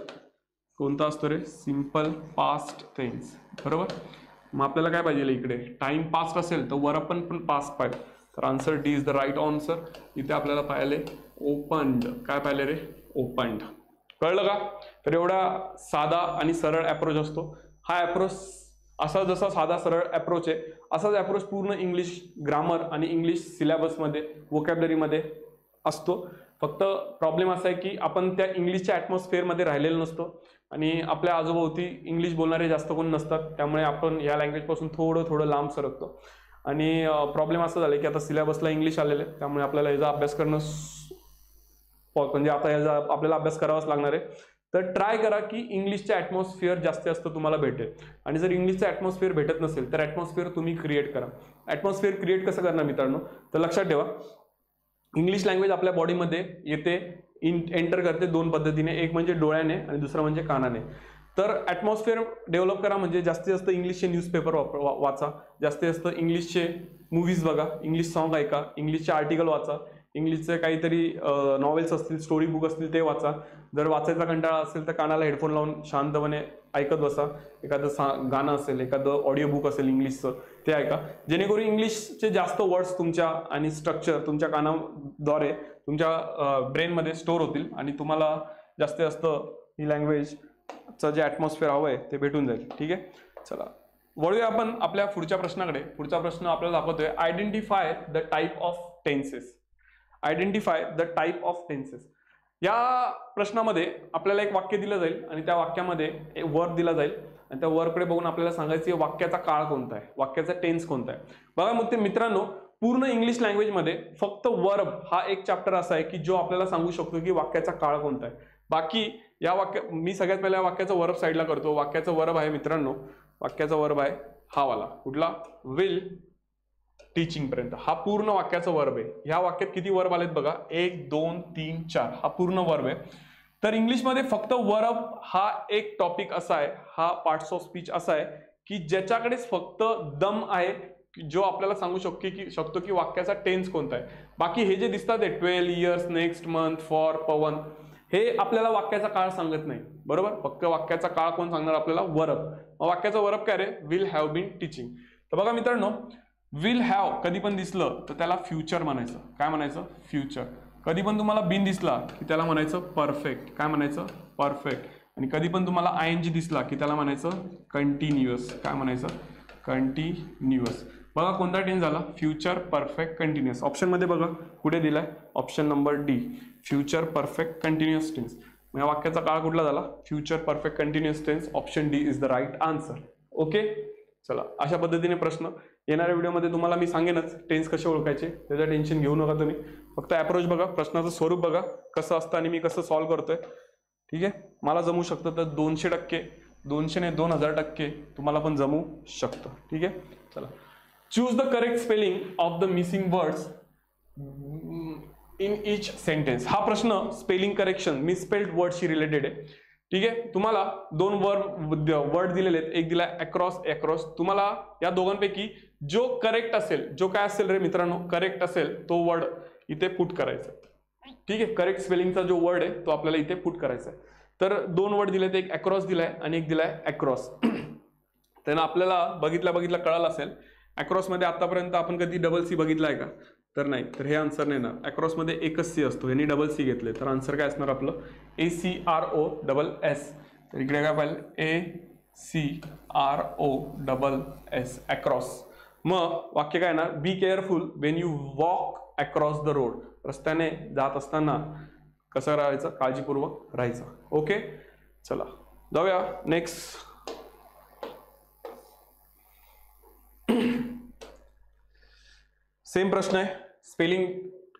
कोणता असतो रे, सिंपल पास्ट टेन्स. बरोबर. मग आपल्याला काय पाहिजे इकडे, टाइम पास्ट असेल तर वर्ब पण पास्ट पाहिजे. तर answer D is the right answer. इथे आपल्याला पाहिले ओपन्ड, काय पाहिले रे, ओपन्ड. कळलं का? तर एवढा साधा आणि सरळ अप्रोच असतो हा. अप्रोच असा जसा साधा सरळ अप्रोच आहे, असाच अप्रोच पूर्ण इंग्लिश ग्रामर आणि इंग्लिश सिलेबसमध्ये, वोकॅब्लरीमध्ये असतो. फक्त प्रॉब्लेम असा आहे की आपण त्या इंग्लिशच्या ॲटमॉस्फिअरमध्ये राहिलेलो नसतो, आणि आपल्या आजूबाजूती इंग्लिश बोलणारे जास्त कोण नसतात, त्यामुळे आपण या लँग्वेजपासून थोडं लांब सरकतो. आणि प्रॉब्लेम असं झालं की आता सिलेबसला इंग्लिश आलेलं आहे, त्यामुळे आपल्याला याचा अभ्यास करणं, म्हणजे आता याचा आपल्याला अभ्यास करावाच लागणार आहे. तर ट्राय करा की इंग्लिशचं ॲटमॉस्फिअर जास्त तुम्हाला भेटेल. आणि जर इंग्लिशचं ॲटमॉस्फिअर भेटत नसेल तर ॲटमॉस्फिअर तुम्ही क्रिएट करा. ॲटमॉस्फिअर क्रिएट कसं करणार मित्रांनो, तर लक्षात ठेवा इंग्लिश लँग्वेज आपल्या बॉडीमध्ये येते, एंटर करते दोन पद्धतीने, एक म्हणजे डोळ्याने आणि दुसरं म्हणजे कानाने. तर ॲटमॉस्फिअर डेव्हलप करा म्हणजे जास्तीत जास्त इंग्लिशचे न्यूजपेपर वाचा, जास्तीत जास्त इंग्लिशचे मूवीज बघा, इंग्लिश सॉन्ग ऐका, इंग्लिशचे आर्टिकल वाचा, इंग्लिशचे काहीतरी नॉवेल्स असतील, स्टोरी बुक असतील ते वाचा. जर वाचायचा कंटाळा असेल तर कानाला हेडफोन लावून शांतपणे ऐकत बसा. एखादं गाणं असेल, एखादं ऑडिओ बुक असेल इंग्लिशचं ते ऐका, जेणेकरून इंग्लिशचे जास्त वर्ड्स तुमच्या आणि स्ट्रक्चर तुमच्या कानाद्वारे तुमच्या ब्रेनमध्ये स्टोअर होतील, आणि तुम्हाला जास्तीत जास्त ही लँग्वेजचं जे ॲटमॉस्फिअर हवं आहे ते भेटून जाईल. ठीक आहे. चला वळूया आपण आपल्या पुढच्या प्रश्नाकडे. पुढचा प्रश्न आपल्याला दाखवतोय identify the type of tenses. Identify the type of tenses. या प्रश्नामध्ये आपल्याला एक वाक्य दिलं जाईल आणि त्या वाक्यामध्ये एक वर्ब दिला जाईल, आणि त्या वर्बकडे बघून आपल्याला सांगायचं वाक्याचा काळ कोणता आहे, वाक्याचा टेन्स कोणता आहे. बघा मग ते मित्रांनो, पूर्ण इंग्लिश लँग्वेजमध्ये फक्त वर्ब हा एक चॅप्टर असा आहे की जो आपल्याला सांगू शकतो की वाक्याचा काळ कोणता आहे. बाकी या मी सगळ्यात पहिल्या वाक्याचा वर्ब साईडला करतो. वाक्याचा वर्ब आहे मित्रांनो, वाक्याचा वर्ब आहे हा वाला, कुठला, विल टीचिंग पर्यंत. हा पूर्ण वाक्याचा वर्ब आहे. ह्या वाक्यात किती वर्ब आलेत बघा, 1 2 3 4, हा पूर्ण वर्ब आहे. तर इंग्लिशमध्ये फक्त वर्ब हा एक टॉपिक असा आहे, हा पार्ट्स ऑफ स्पीच असा आहे की ज्याच्याकडेच फक्त दम आहे, जो आपल्याला सांगू शकतो की वाक्याचा टेन्स कोणता आहे. बाकी हे जे दिसतात 12 इयर्स, नेक्स्ट मंथ, फॉर, पवन, हे आपल्याला वाक्याचा काळ सांगत नाही. बरोबर. फक्त वाक्याचा काळ कोण सांगणार आपल्याला, वर्ब. वाक्याचा वर्ब काय रे, विल हॅव बीन टीचिंग. तर बघा मित्रांनो, विल हॅव कधी पण दिसलं तर त्याला फ्युचर म्हणायचं. काय म्हणायचं, फ्युचर. कधी पण तुम्हाला बीन दिसला की त्याला म्हणायचं परफेक्ट. काय म्हणायचं, परफेक्ट. आणि कधी पण तुम्हाला आयएनजी दिसला की त्याला म्हणायचं कंटिन्युअस. काय म्हणायचं, कंटिन्युअस. बघा कोणता टेन्स झाला, फ्युचर परफेक्ट कंटिन्युअस. ऑप्शनमध्ये बघा कुठे दिलाय, option number D, future perfect continuous tense. या वाक्याचा काळ कुठला झाला, future perfect continuous tense. Option D is the right answer. Okay, चला अशा पद्धतीने प्रश्न येणाऱ्या व्हिडिओमध्ये तुम्हाला मी सांगेनच टेन्स कसे ओळखायचे, त्याचं टेन्शन घेऊ नका तुम्ही. फक्त अप्रोच बघा, प्रश्नाचं स्वरूप बघा कसं असतं आणि मी कसं सॉल्व्ह करतोय. ठीक आहे, मला जमू शकतं तर 200%, 200 ने 2000% तुम्हाला पण जमू शकतं. ठीक आहे, चला. Choose the correct spelling of the missing words in each sentence. हा प्रश्न स्पेलिंग करेक्शन मिसस्पेल्ड वर्डशी रिलेटेड आहे. ठीक आहे, तुम्हाला दोन वर्ड दिलेले आहेत, एक दिलाय अक्रॉस, अक्रॉस. तुम्हाला या दोघांपैकी जो करेक्ट असेल, जो काय असेल रे मित्रांनो, करेक्ट असेल तो वर्ड इथे पुट करायचा. ठीक आहे, करेक्ट स्पेलिंगचा जो वर्ड आहे तो आपल्याला इथे पुट करायचा आहे. तर दोन वर्ड दिलेत, एक अक्रॉस दिलाय आणि एक दिलाय अक्रॉस. त्यांना आपल्याला बघितल्या कळालं असेल, अक्रॉस मध्ये आतापर्यंत आपण कधी डबल सी बघितलाय का, तर नाही. तर हे आन्सर नाही ना, अक्रॉस मध्ये एकच सी असतो, यांनी डबल सी घेतले, तर आन्सर काय असणार आपलं ACROSS. तर इकडे काय पाहिजे, ACROSS, अक्रॉस. मग वाक्य काय ना, be careful Wien you walk across the road. रस्त्याने जात असताना कसं राहायचं, काळजीपूर्वक राहायचं. ओके, चला जाऊया नेक्स्ट. सेम प्रश्न आहे, स्पेलिंग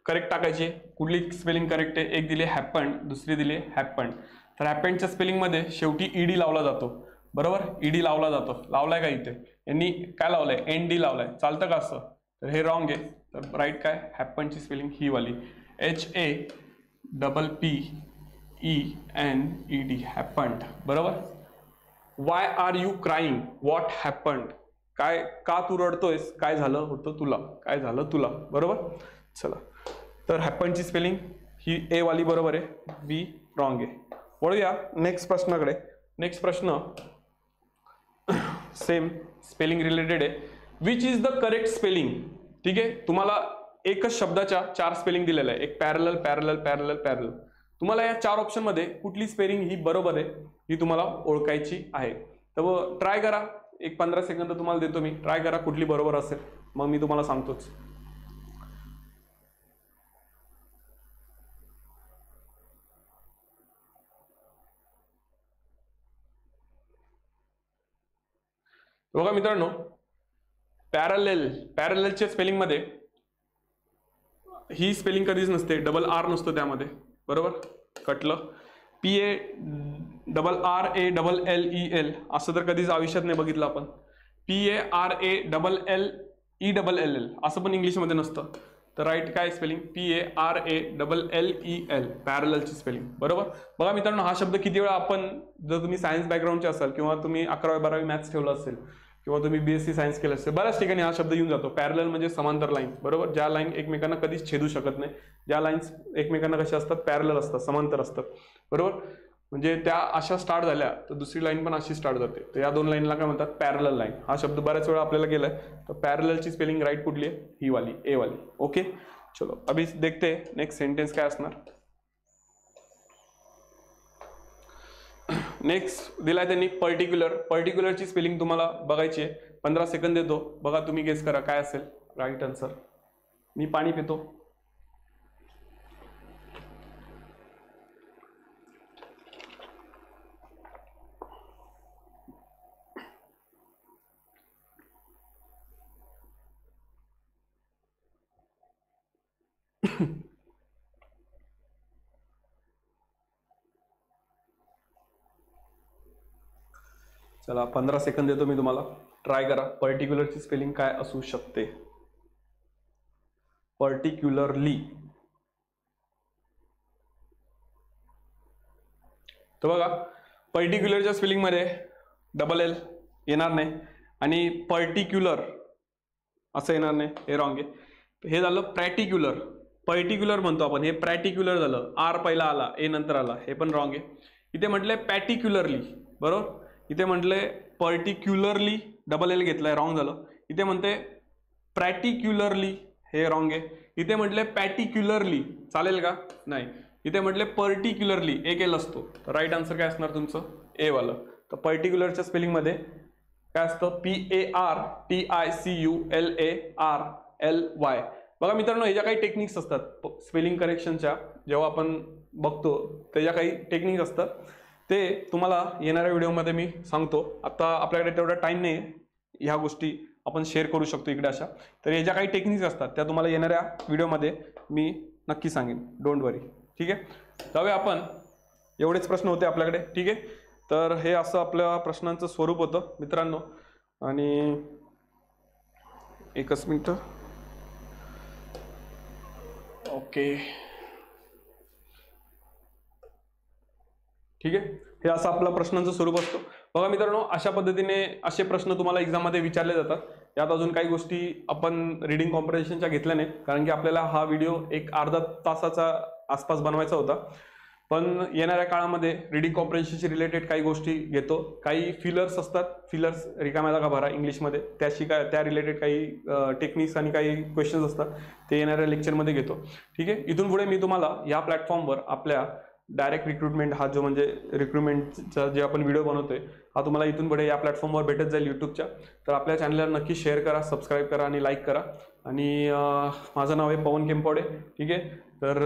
करेक्ट टाकायची. कुठली स्पेलिंग करेक्ट आहे, एक दिली हॅपन्ड, दुसरी दिली हॅपन्ड. तर हॅपन्डच्या स्पेलिंगमध्ये शेवटी ईडी लावला जातो, बरोबर, ईडी लावला जातो. लावलाय का इथे, यांनी काय लावलंय, ND लावलाय, चालतं का असं, तर हे रॉंग आहे. तर राईट काय, हॅपन्डची स्पेलिंग ही वाली HAPPENED, हॅपन्ड, बरोबर. Why are you crying, what happened, काय, का तू रडतोयस, काय झालं होतं तुला, काय झालं तुला, बरोबर. चला, तर हॅपनची स्पेलिंग ही ए वाली बरोबर आहे, बी रॉंग आहे. वळूया नेक्स्ट प्रश्नाकडे. नेक्स्ट प्रश्न सेम स्पेलिंग रिलेटेड आहे. Which is the correct spelling. ठीक आहे, तुम्हाला एकच शब्दाच्या 4 स्पेलिंग दिलेल्या आहे, एक पॅरलल, पॅरलल, पॅरलल, पॅरलल. तुम्हाला या 4 ऑप्शन मध्ये कुठली स्पेलिंग ही बरोबर आहे ही तुम्हाला ओळखायची आहे. तर ट्राय करा, एक 15 सेकंद तुम्हाला देतो मी, ट्राय करा कुठली बरोबर असेल, मग मी तुम्हाला सांगतोच. बघा मित्रांनो, पॅरललच्या स्पेलिंग मध्ये ही स्पेलिंग कधीच नसते, डबल आर नसतो त्यामध्ये, बरोबर. कटलं, PARRALLEL असं तर कधीच आयुष्यात नाही बघितलं आपण. PARALLELL असं पण इंग्लिशमध्ये नसतं. तर राईट काय स्पेलिंग, PARALLEL, पॅरललची स्पेलिंग, बरोबर. बघा मित्रांनो, हा शब्द किती वेळा आपण, जर तुम्ही सायन्स बॅकग्राऊंडचे असाल किंवा तुम्ही 11वी-12वी मॅथ्स ठेवलं असेल किंवा तुम्ही BSc सायन्स केलं असेल, बऱ्याच ठिकाणी हा शब्द येऊन जातो. पॅरलल म्हणजे समांतर लाईन, बरोबर, ज्या लाईन एकमेकांना कधीच छेदू शकत नाही, ज्या लाईन्स एकमेकांना कशा असतात, पॅरलल असतात, समांतर असतात, बरोबर. म्हणजे त्या अशा स्टार्ट झाल्या तर दुसरी लाईन पण अशी स्टार्ट जाते, तर या 2 लाईनला काय म्हणतात, पॅरलल लाईन. हा शब्द बऱ्याच वेळा आपल्याला गेलाय. तर पॅरललची स्पेलिंग राईट कुठली आहे, ही वाली, ए वाली. ओके, चलो अभी देखते नेक्स्ट सेंटेन्स काय असणार. नेक्स्ट दिलाय त्यांनी पर्टिक्युलर. पर्टिक्युलरची स्पेलिंग तुम्हाला बघायची आहे, 15 सेकंद देतो, बघा तुम्ही गेस करा काय असेल राईट आन्सर. मी पाणी पितो. चला 15 सेकंद देतो मी तुम्हाला, ट्राय करा पर्टिक्युलरची स्पेलिंग काय असू शकते. पर्टिक्युलरली, तर बघा पर्टिक्युलरच्या स्पेलिंग मध्ये डबल एल येणार नाही आणि पर्टिक्युलर असं येणार नाही, हे रॉंग आहे. हे झालं प्रॅटिक्युलर, पर्टिक्युलर म्हणतो आपण, हे प्रॅटिक्युलर झालं, आर पहिला आला, ए नंतर आला, हे पण रॉंग आहे. इथे म्हटलंय पॅटिक्युलरली, बरोबर. इथे म्हटलंय पर्टिक्युलरली, डबल एल घेतलाय, रॉंग झालं. इथे म्हणते प्रॅटिक्युलरली, हे रॉंग आहे. इथे म्हटलंय पॅटिक्युलरली, चालेल का, नाही. इथे म्हटले पर्टिक्युलरली, एक एल असतो. तर राईट आन्सर काय असणार तुमचं, ए वालं. तर पर्टिक्युलरच्या स्पेलिंग मध्ये काय असतं PARTICULARLY. बघा मित्रांनो, ह्या ज्या काही टेक्निक्स असतात स्पेलिंग करेक्शनच्या, जेव्हा आपण बघतो त्याच्या काही टेक्निक्स असतात, ते तुम्हाला येणाऱ्या व्हिडिओमध्ये मी सांगतो. आता आपल्याकडे तेवढा टाईम नाही ह्या गोष्टी आपण शेअर करू शकतो इकडे अशा. तर हे ज्या काही टेक्निक्स असतात त्या तुम्हाला येणाऱ्या व्हिडिओमध्ये मी नक्की सांगेन, डोंट वरी. ठीक आहे, त्यावेळी आपण एवढेच प्रश्न होते आपल्याकडे. ठीक आहे, तर हे असं आपल्या प्रश्नांचं स्वरूप होतं मित्रांनो. आणि एकच मिनिट. ओके, ठीक आहे, हे असं आपलं प्रश्नांचं स्वरूप असतं. बघा मित्रांनो, अशा पद्धतीने असे प्रश्न तुम्हाला एक्झाममध्ये विचारले जातात. यात अजून काही गोष्टी आपण रीडिंग कॉम्प्रिहेन्शनच्या घेतल्या नाहीत, कारण की आपल्याला हा व्हिडिओ एक अर्धा तासाचा आसपास बनवायचा होता. पण येणाऱ्या काळामध्ये रीडिंग कॉम्प्रिहेन्शनशी रिलेटेड काही गोष्टी घेतो. काही फिलर्स असतात, फिलर्स रिकाम्या जागा भरा इंग्लिशमध्ये, त्या रिलेटेड काही टेक्निक्स आणि काही क्वेश्चन्स असतात, ते येणाऱ्या लेक्चरमध्ये घेतो. ठीक आहे, इथून पुढे मी तुम्हाला या प्लॅटफॉर्मवर आपल्या डायरेक्ट रिक्रुटमेंट, हा जो म्हणजे रिक्रुटमेंटचा जे आपण व्हिडिओ बनवतोय, हा तुम्हाला इथून पुढे या प्लॅटफॉर्मवर भेटत जाईल यूट्यूबच्या. तर आपल्या चॅनलला नक्की शेअर करा, सबस्क्राईब करा आणि लाईक करा. आणि माझं नाव आहे पवन केंपवडे. ठीक आहे, तर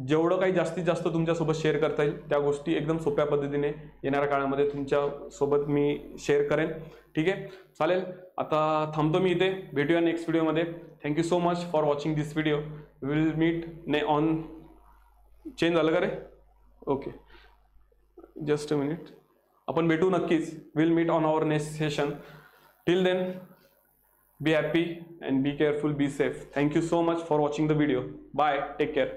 जेवढं काही जास्तीत जास्त तुमच्यासोबत शेअर करता येईल त्या गोष्टी एकदम सोप्या पद्धतीने येणाऱ्या काळामध्ये तुमच्यासोबत मी शेअर करेन. ठीक आहे, चालेल. आता थांबतो मी इथे, भेटूया नेक्स्ट व्हिडिओमध्ये. Thank you so much for watching this video. Will meet on change झालं का रे? Okay, just a minute. आपण भेटू नक्कीच. Will meet on our next session. Till then, be happy and be careful, be safe. Thank you so much for watching the video. Bye, take care.